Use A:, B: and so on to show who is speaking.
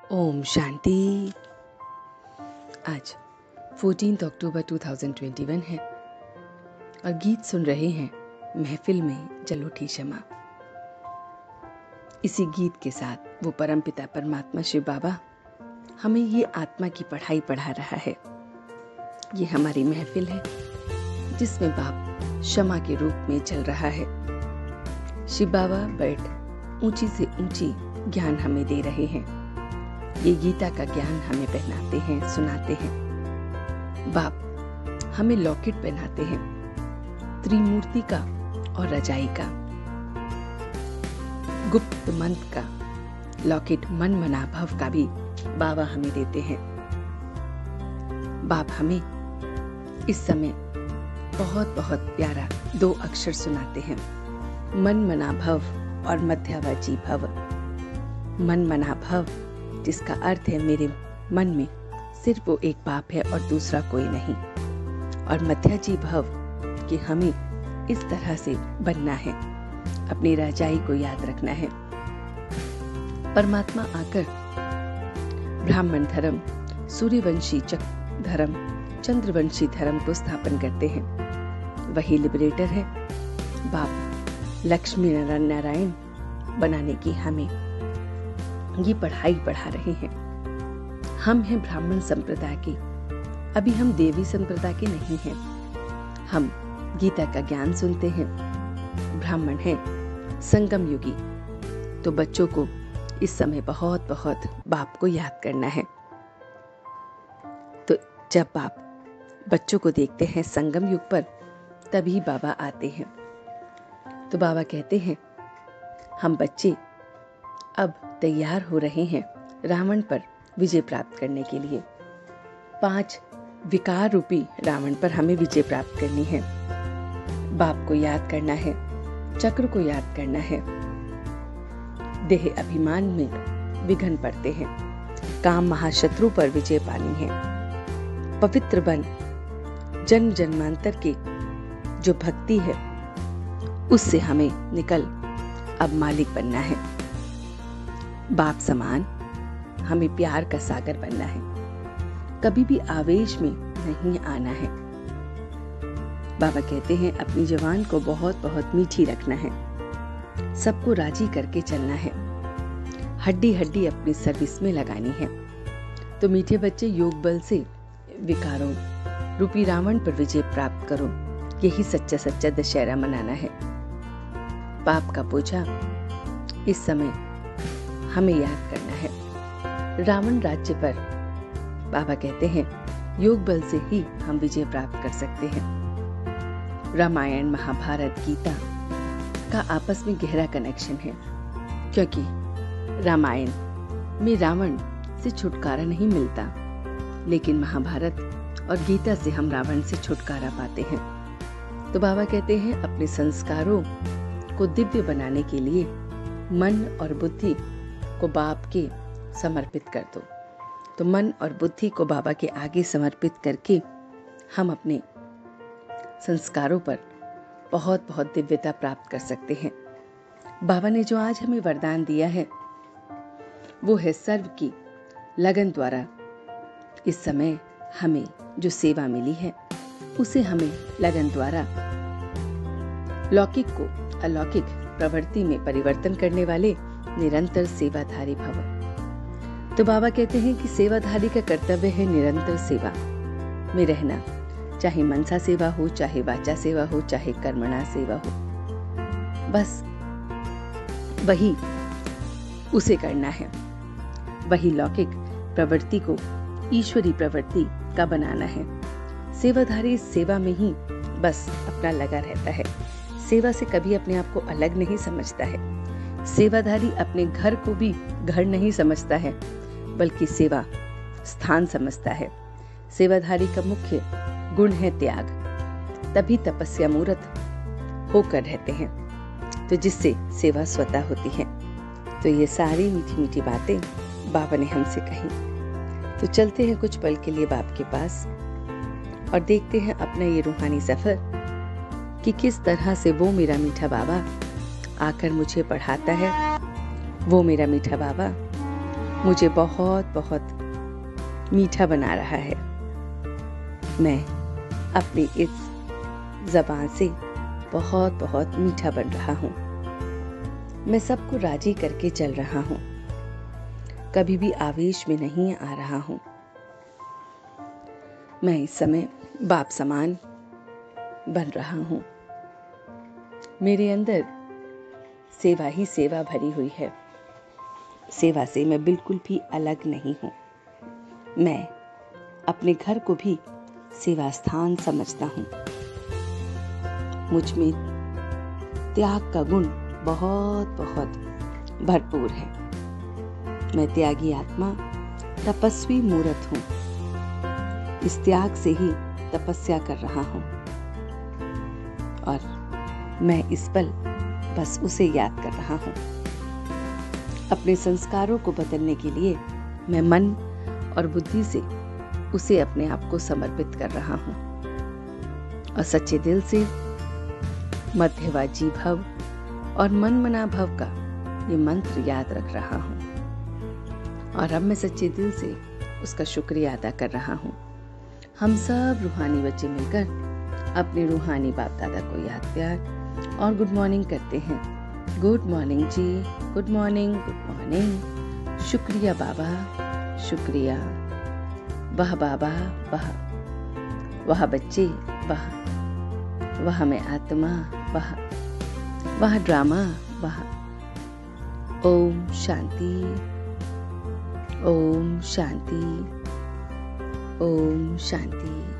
A: ओम शांति। आज 14 अक्टूबर 2021 है और गीत सुन रहे हैं महफिल में जल उठी शमा। इसी गीत के साथ वो परमपिता परमात्मा शिव बाबा हमें ये आत्मा की पढ़ाई पढ़ा रहा है। ये हमारी महफिल है जिसमें बाप क्षमा के रूप में चल रहा है। शिव बाबा बैठ ऊंची से ऊंची ज्ञान हमें दे रहे हैं। ये गीता का ज्ञान हमें पहनाते हैं, सुनाते हैं। बाप हमें लॉकेट पहनाते हैं, त्रिमूर्ति का और रजाई का, गुप्त मंत्र का लॉकेट, मन मना भव का भी बाबा हमें देते हैं। बाप हमें इस समय बहुत बहुत प्यारा 2 अक्षर सुनाते हैं, मन मना भव और मध्यावजी भव। मन मना भव जिसका अर्थ है मेरे मन में सिर्फ वो एक बाप है और दूसरा कोई नहीं, और मध्याजी भव कि हमें इस तरह से बनना है, अपनी राजाई को याद रखना है। परमात्मा आकर ब्राह्मण धर्म, सूर्यवंशी धर्म, चंद्रवंशी धर्म को स्थापन करते हैं। वही लिबरेटर है। बाप लक्ष्मी नारायण बनाने की हमें ये पढ़ाई पढ़ा रहे हैं। हम हैं ब्राह्मण संप्रदाय के, अभी हम देवी संप्रदाय के नहीं हैं। हम गीता का ज्ञान सुनते हैं, ब्राह्मण हैं, संगम युगी। तो बच्चों को इस समय बहुत बहुत बाप को याद करना है। तो जब बाप बच्चों को देखते हैं संगम युग पर, तभी बाबा आते हैं। तो बाबा कहते हैं हम बच्चे अब तैयार हो रहे हैं रावण पर विजय प्राप्त करने के लिए। 5 विकार रूपी रावण पर हमें विजय प्राप्त करनी है। बाप को याद करना है, चक्र को याद करना है। देह अभिमान में विघ्न पड़ते हैं, काम महाशत्रु पर विजय पानी है। पवित्र बन जन्म जन्मांतर की जो भक्ति है उससे हमें निकल अब मालिक बनना है। बाप समान हमें प्यार का सागर बनना है, कभी भी आवेश में नहीं आना है। बाबा कहते हैं अपनी जवान को बहुत बहुत मीठी रखना है, सबको राजी करके चलना है, हड्डी हड्डी अपनी सर्विस में लगानी है। तो मीठे बच्चे योग बल से विकारों रूपी रावण पर विजय प्राप्त करो, यही सच्चा सच्चा दशहरा मनाना है। बाप का पूजा इस समय हमें याद करना है। रावण राज्य पर बाबा कहते हैं योग बल से ही हम विजय प्राप्त कर सकते हैं। रामायण, महाभारत, गीता का आपस में गहरा कनेक्शन है, क्योंकि रामायण में रावण से छुटकारा नहीं मिलता, लेकिन महाभारत और गीता से हम रावण से छुटकारा पाते हैं। तो बाबा कहते हैं अपने संस्कारों को दिव्य बनाने के लिए मन और बुद्धि को बाप के समर्पित कर दो। तो मन और बुद्धि को बाबा के आगे समर्पित करके हम अपने संस्कारों पर बहुत बहुत दिव्यता प्राप्त कर सकते हैं। बाबा ने जो आज हमें वरदान दिया है वो है सर्व की लगन द्वारा इस समय हमें जो सेवा मिली है उसे हमें लगन द्वारा लौकिक को अलौकिक प्रवृत्ति में परिवर्तन करने वाले निरंतर सेवाधारी भव। तो बाबा कहते हैं कि सेवाधारी का कर्तव्य है निरंतर सेवा में रहना, चाहे मनसा सेवा हो, चाहे वाचा सेवा हो, चाहे कर्मणा सेवा हो, बस वही उसे करना है। वही लौकिक प्रवृत्ति को ईश्वरी प्रवृत्ति का बनाना है। सेवाधारी सेवा में ही बस अपना लगा रहता है, सेवा से कभी अपने आप को अलग नहीं समझता है। सेवाधारी अपने घर को भी घर नहीं समझता है, बल्कि सेवा स्थान समझता है। सेवाधारी का मुख्य गुण है त्याग, तभी तपस्या मूर्त होकर रहते हैं, तो जिससे सेवा स्वतः होती है। तो ये सारी मीठी मीठी बातें बाबा ने हमसे कही। तो चलते हैं कुछ पल के लिए बाप के पास और देखते हैं अपना ये रूहानी सफर कि किस तरह से वो मेरा मीठा बाबा आकर मुझे पढ़ाता है। वो मेरा मीठा बाबा मुझे बहुत बहुत मीठा बना रहा है। मैं अपनी इस ज़बान से बहुत बहुत मीठा बन रहा हूँ। मैं सबको राजी करके चल रहा हूँ, कभी भी आवेश में नहीं आ रहा हूँ। मैं इस समय बाप समान बन रहा हूँ। मेरे अंदर सेवा ही सेवा भरी हुई है। सेवा से मैं बिल्कुल भी अलग नहीं हूँ। मैं अपने घर को भी सेवा स्थान समझता हूँ। मुझ में त्याग का गुण बहुत बहुत भरपूर है। मैं त्यागी आत्मा, तपस्वी मूर्त हूँ। इस त्याग से ही तपस्या कर रहा हूँ और मैं इस पल बस उसे याद कर रहा हूँ। अपने संस्कारों को बदलने के लिए मैं मन और बुद्धि से उसे अपने आप को समर्पित कर रहा हूँ और सच्चे दिल से मध्यवाजी भव और मन मना भव का ये मंत्र याद रख रहा हूँ और अब मैं सच्चे दिल से उसका शुक्रिया अदा कर रहा हूँ। हम सब रूहानी बच्चे मिलकर अपने रूहानी बाप दादा को याद प्यार और गुड मॉर्निंग करते हैं। गुड मॉर्निंग जी, गुड मॉर्निंग, गुड मॉर्निंग। शुक्रिया बाबा, शुक्रिया। वाह बाबा, वाह। वाह बच्चे, वाह। वाह मैं आत्मा, वाह। वाह ड्रामा, वाह। ओम शांति, ओम शांति, ओम शांति।